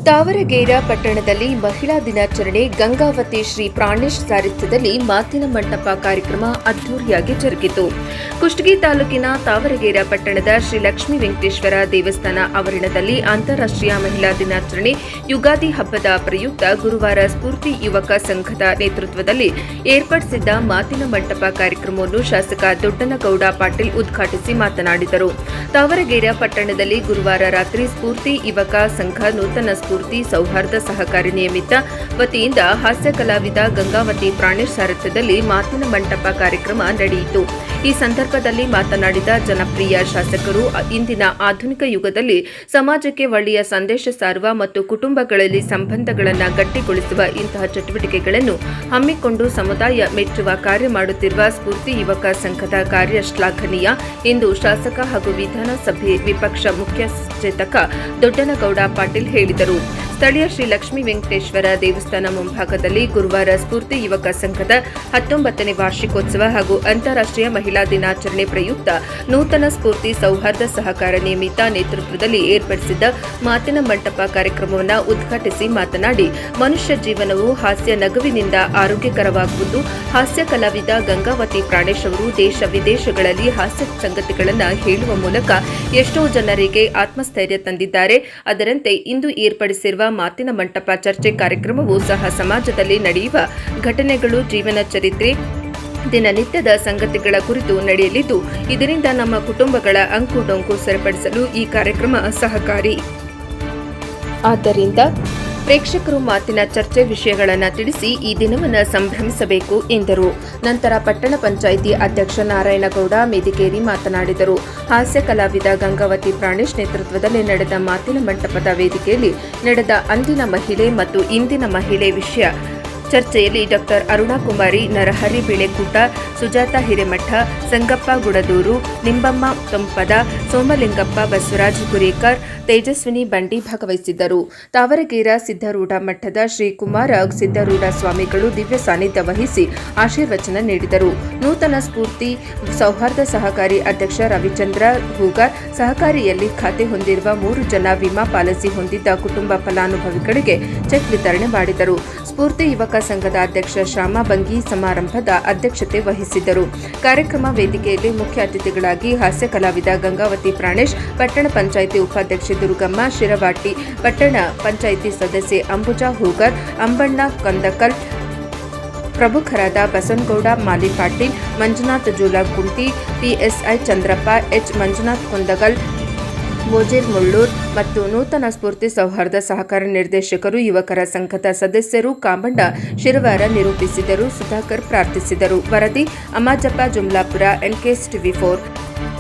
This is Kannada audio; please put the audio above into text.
ತಾವರಗೇರ ಪಟ್ಟಣದಲ್ಲಿ ಮಹಿಳಾ ದಿನಾಚರಣೆ ಗಂಗಾವತಿ ಶ್ರೀ ಪ್ರಾಣೇಶ್ ಸಾರಥ್ಯದಲ್ಲಿ ಮಾತಿನ ಮಂಟಪ ಕಾರ್ಯಕ್ರಮ ಅದ್ದೂರಿಯಾಗಿ ಜರುಗಿತು. ಕುಷ್ಟಗಿ ತಾಲೂಕಿನ ತಾವರಗೇರ ಪಟ್ಟಣದ ಶ್ರೀ ಲಕ್ಷ್ಮೀ ವೆಂಕಟೇಶ್ವರ ದೇವಸ್ಥಾನ ಆವರಣದಲ್ಲಿ ಅಂತಾರಾಷ್ಟ್ರೀಯ ಮಹಿಳಾ ದಿನಾಚರಣೆ ಯುಗಾದಿ ಹಬ್ಬದ ಪ್ರಯುಕ್ತ ಗುರುವಾರ ಸ್ಫೂರ್ತಿ ಯುವಕ ಸಂಘದ ನೇತೃತ್ವದಲ್ಲಿ ಏರ್ಪಡಿಸಿದ್ದ ಮಾತಿನ ಮಂಟಪ ಕಾರ್ಯಕ್ರಮವನ್ನು ಶಾಸಕ ದೊಡ್ಡನಗೌಡ ಪಾಟೀಲ್ ಉದ್ಘಾಟಿಸಿ ಮಾತನಾಡಿದರು. ತಾವರಗೇರ ಪಟ್ಟಣದಲ್ಲಿ ಗುರುವಾರ ರಾತ್ರಿ ಸ್ಫೂರ್ತಿ ಯುವಕ ಸಂಘ ನೂತನ ಸ್ಫೂರ್ತಿ ಸೌಹಾರ್ದ ಸಹಕಾರಿ ನಿಯಮಿತ ವತಿಯಿಂದ ಹಾಸ್ಯ ಕಲಾವಿದ ಗಂಗಾವತಿ ಪ್ರಾಣೇಶ್ ಸಾರಥ್ಯದಲ್ಲಿ ಮಾತಿನ ಮಂಟಪ ಕಾರ್ಯಕ್ರಮ ನಡೆಯಿತು. ಈ ಸಂದರ್ಭದಲ್ಲಿ ಮಾತನಾಡಿದ ಜನಪ್ರಿಯ ಶಾಸಕರು, ಇಂದಿನ ಆಧುನಿಕ ಯುಗದಲ್ಲಿ ಸಮಾಜಕ್ಕೆ ಒಳ್ಳೆಯ ಸಂದೇಶ ಸಾರುವ ಮತ್ತು ಕುಟುಂಬಗಳಲ್ಲಿ ಸಂಬಂಧಗಳನ್ನು ಗಟ್ಟಿಗೊಳಿಸುವ ಇಂತಹ ಚಟುವಟಿಕೆಗಳನ್ನು ಹಮ್ಮಿಕೊಂಡು ಸಮುದಾಯ ಮೆಚ್ಚುವ ಕಾರ್ಯ ಮಾಡುತ್ತಿರುವ ಸ್ಫೂರ್ತಿ ಯುವಕ ಸಂಘದ ಕಾರ್ಯ ಶ್ಲಾಘನೀಯ ಎಂದು ಶಾಸಕ ಹಾಗೂ ವಿಧಾನಸಭೆ ವಿಪಕ್ಷ ಮುಖ್ಯಸಚೇತಕ ದೊಡ್ಡನಗೌಡ ಪಾಟೀಲ್ ಹೇಳಿದರು. ಸ್ಥಳೀಯ ಶ್ರೀ ಲಕ್ಷ್ಮೀ ವೆಂಕಟೇಶ್ವರ ದೇವಸ್ಥಾನ ಮುಂಭಾಗದಲ್ಲಿ ಗುರುವಾರ ಸ್ಫೂರ್ತಿ ಯುವಕ ಸಂಘದ 19ನೇ ವಾರ್ಷಿಕೋತ್ಸವ ಹಾಗೂ ಅಂತಾರಾಷ್ಟ್ರೀಯ ಮಹಿಳಾ ದಿನಾಚರಣೆ ಪ್ರಯುಕ್ತ ನೂತನ ಸ್ಫೂರ್ತಿ ಸೌಹಾರ್ದ ಸಹಕಾರ ನಿಯಮಿತ ನೇತೃತ್ವದಲ್ಲಿ ಏರ್ಪಡಿಸಿದ್ದ ಮಾತಿನ ಮಂಟಪ ಕಾರ್ಯಕ್ರಮವನ್ನು ಉದ್ಘಾಟಿಸಿ ಮಾತನಾಡಿ, ಮನುಷ್ಯ ಜೀವನವು ಹಾಸ್ಯ ನಗುವಿನಿಂದ ಆರೋಗ್ಯಕರವಾಗುವುದು. ಹಾಸ್ಯ ಕಲಾವಿದ ಗಂಗಾವತಿ ಪ್ರಾಣೇಶ್ ಅವರು ದೇಶ ವಿದೇಶಗಳಲ್ಲಿ ಹಾಸ್ಯ ಸಂಗತಿಗಳನ್ನು ಹೇಳುವ ಮೂಲಕ ಎಷ್ಟೋ ಜನರಿಗೆ ಆತ್ಮಸ್ಥೈರ್ಯ ತಂದಿದ್ದಾರೆ. ಅದರಂತೆ ಇಂದು ಏರ್ಪಡಿಸಿರುವ ಮಾತಿನ ಮಂಟಪ ಚರ್ಚೆ ಕಾರ್ಯಕ್ರಮವು ಸಹ ಸಮಾಜದಲ್ಲಿ ನಡೆಯುವ ಘಟನೆಗಳು, ಜೀವನ ಚರಿತ್ರೆ, ದಿನನಿತ್ಯದ ಸಂಗತಿಗಳ ಕುರಿತು ನಡೆಯಲಿದ್ದು, ಇದರಿಂದ ನಮ್ಮ ಕುಟುಂಬಗಳ ಅಂಕು ಡೊಂಕು ಸರಿಪಡಿಸಲು ಈ ಕಾರ್ಯಕ್ರಮ ಸಹಕಾರಿ. ಆದ್ದರಿಂದ ಪ್ರೇಕ್ಷಕರು ಮಾತಿನ ಚರ್ಚೆ ವಿಷಯಗಳನ್ನು ತಿಳಿಸಿ ಈ ದಿನವನ್ನು ಸಂಭ್ರಮಿಸಬೇಕು ಎಂದರು. ನಂತರ ಪಟ್ಟಣ ಪಂಚಾಯಿತಿ ಅಧ್ಯಕ್ಷ ನಾರಾಯಣಗೌಡ ಮೇದಿಗೇರಿ ಮಾತನಾಡಿದರು. ಹಾಸ್ಯ ಕಲಾವಿದ ಗಂಗಾವತಿ ಪ್ರಾಣೇಶ್ ನೇತೃತ್ವದಲ್ಲಿ ನಡೆದ ಮಾತಿನ ಮಂಟಪದ ವೇದಿಕೆಯಲ್ಲಿ ನಡೆದ ಅಂದಿನ ಮಹಿಳೆ ಮತ್ತು ಇಂದಿನ ಮಹಿಳೆ ವಿಷಯ ಚರ್ಚೆಯಲ್ಲಿ ಡಾ ಅರುಣಾಕುಮಾರಿ ನರಹರಿ ಬಿಳೆಕೂಟ, ಸುಜಾತ ಹಿರೇಮಠ, ಸಂಗಪ್ಪ ಗುಡದೂರು, ನಿಂಬಮ್ಮ ತೊಂಪದ, ಸೋಮಲಿಂಗಪ್ಪ ಬಸವರಾಜ್ ಗುರೇಕರ್, ತೇಜಸ್ವಿನಿ ಬಂಡಿ ಭಾಗವಹಿಸಿದ್ದರು. ತಾವರಗೇರ ಸಿದ್ದಾರೂಢ ಮಠದ ಶ್ರೀ ಕುಮಾರ ಸಿದ್ದಾರೂಢ ಸ್ವಾಮಿಗಳು ದಿವ್ಯ ಸಾನ್ನಿಧ್ಯ ವಹಿಸಿ ಆಶೀರ್ವಚನ ನೀಡಿದರು. ನೂತನ ಸ್ಫೂರ್ತಿ ಸೌಹಾರ್ದ ಸಹಕಾರಿ ಅಧ್ಯಕ್ಷ ರವಿಚಂದ್ರ ಹೂಗಾರ್ ಸಹಕಾರಿಯಲ್ಲಿ ಖಾತೆ ಹೊಂದಿರುವ 3 ಜನ ವಿಮಾ ಪಾಲಿಸಿ ಹೊಂದಿದ್ದ ಕುಟುಂಬ ಫಲಾನುಭವಿಗಳಿಗೆ ಚೆಕ್ ವಿತರಣೆ ಮಾಡಿದರು. ಸ್ಫೂರ್ತಿ ಯುವಕ ಸಂಘದ ಅಧ್ಯಕ್ಷ ಶ್ಯಾಮ ಬಂಗಿ ಸಮಾರಂಭದ ಅಧ್ಯಕ್ಷತೆ ವಹಿಸಿದ್ದರು. ಕಾರ್ಯಕ್ರಮ ವೇದಿಕೆಯಲ್ಲಿ ಮುಖ್ಯ ಅತಿಥಿಗಳಾಗಿ ಹಾಸ್ಯ ಕಲಾವಿದ ಗಂಗಾವತಿ ಪ್ರಾಣೇಶ್, ಪಟ್ಟಣ ಪಂಚಾಯಿತಿ ಉಪಾಧ್ಯಕ್ಷೆ ದುರ್ಗಮ್ಮ ಶಿರವಾಟಿ, ಪಟ್ಟಣ ಪಂಚಾಯಿತಿ ಸದಸ್ಯೆ ಅಂಬುಜಾ ಹೂಗರ್, ಅಂಬಣ್ಣ ಕಂದಕಲ್, ಪ್ರಮುಖರಾದ ಬಸನಗೌಡ ಮಾಲಿಪಾಟೀಲ್, ಮಂಜುನಾಥ್ ಜೂಲಗುಂಟಿ, ಪಿಎಸ್ಐ ಚಂದ್ರಪ್ಪ, ಎಚ್ ಮಂಜುನಾಥ್ ಕೊಂದಗಲ್, ಮೋಜೇರ್ ಮುಳ್ಳೂರ್ ಮತ್ತು ನೂತನ ಸ್ಫೂರ್ತಿ ಸೌಹಾರ್ದ ಸಹಕಾರ ನಿರ್ದೇಶಕರು, ಯುವಕರ ಸಂಘದ ಸದಸ್ಯರು ಕಾಂಬಂಡ ಶಿರವಾರ ನಿರೂಪಿಸಿದರು. ಸುಧಾಕರ್ ಪ್ರಾರ್ಥಿಸಿದರು. ವರದಿ ಅಮ್ಮಾಜಪ್ಪ ಜುಮ್ಲಾಪುರ, ಎನ್ಕೆಎಸ್ ಟಿವಿ 4.